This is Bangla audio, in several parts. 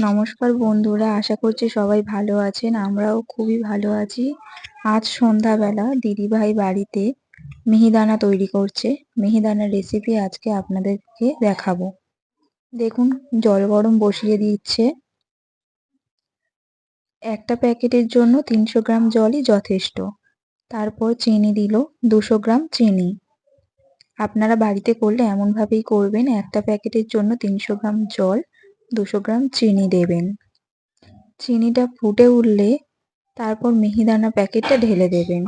নমস্কার বন্ধুরা, আশা করছি সবাই ভালো আছেন। আমরাও খুবই ভালো আছি। আজ সন্ধ্যাবেলা দিদিভাই বাড়িতে মিহিদানা তৈরি করছে। মিহিদানার রেসিপি আজকে আপনাদেরকে দেখাবো। দেখুন, জল গরম বসিয়ে দিচ্ছে। একটা প্যাকেটের জন্য 300 গ্রাম জলই যথেষ্ট। তারপর চিনি দিল, 200 গ্রাম চিনি। আপনারা বাড়িতে করলে এমনভাবেই করবেন, একটা প্যাকেটের জন্য 300 গ্রাম জল, 200 গ্রাম চিনি দেবেন। চিনিটা ফুটে উঠলে তারপর মিহিদানা প্যাকেটটা ঢেলে দেবেন।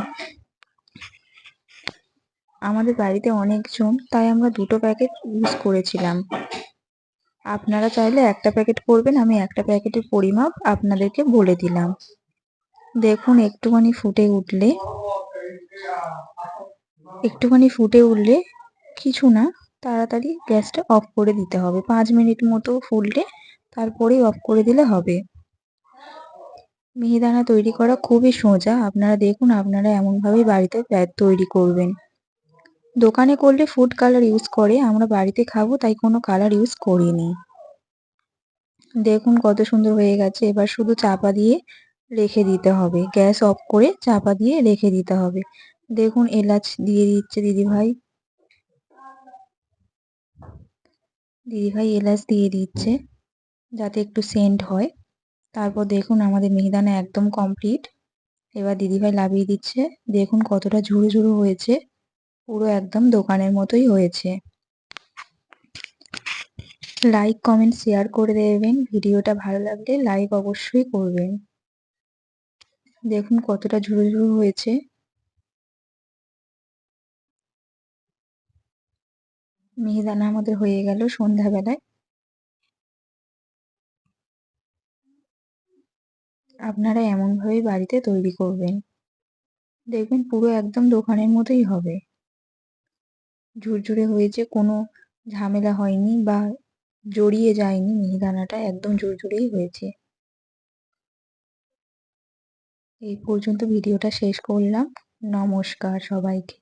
আমাদের বাড়িতে অনেকজন, তাই আমরা 2টো প্যাকেট ইউজ করেছিলাম। আপনারা চাইলে একটা প্যাকেট করবেন, আমি একটা প্যাকেটের পরিমাপ আপনাদেরকে বলে দিলাম। দেখুন, একটুখানি ফুটে উঠলে কিছু না, তাড়াতাড়ি গ্যাসটা অফ করে দিতে হবে। 5 মিনিট মতো ফুটলে তারপরেই অফ করে দিলে হবে। মিহিদানা তৈরি করা খুবই সোজা। আপনারা দেখুন, আপনারা এমনভাবেই বাড়িতে তৈরি করবেন। দোকানে করলে ফুড কালার ইউজ করে, আমরা বাড়িতে খাবো তাই কোনো কালার ইউজ করিনি। দেখুন কত সুন্দর হয়ে গেছে। এবার শুধু চাপা দিয়ে রেখে দিতে হবে, গ্যাস অফ করে চাপা দিয়ে রেখে দিতে হবে। দেখুন, এলাচ দিয়ে দিচ্ছে দিদিভাই। এলাচ দিয়ে দিচ্ছে যাতে একটু সেন্ট হয়। তারপর দেখুন, আমাদের মিহিদানা একদম কমপ্লিট। এবার দিদিভাই নামিয়ে দিচ্ছে। দেখুন কতটা ঝুরো ঝুরো হয়েছে, পুরো একদম দোকানের মতোই হয়েছে। লাইক, কমেন্ট, শেয়ার করে দেবেন। ভিডিওটা ভালো লাগলে লাইক অবশ্যই করবেন। দেখুন কতটা ঝুরো ঝুরো হয়েছে। মিহিদানা আমাদের হয়ে গেল সন্ধ্যাবেলায়। আপনারা এমনভাবেই বাড়িতে তৈরি করবেন, দেখবেন পুরো একদম দোকানের মতোই হবে। ঝুরঝুরে হয়েছে, কোনো ঝামেলা হয়নি বা জড়িয়ে যায়নি। মিহিদানাটা একদম ঝুরঝুরেই হয়েছে। এই পর্যন্ত ভিডিওটা শেষ করলাম। নমস্কার সবাইকে।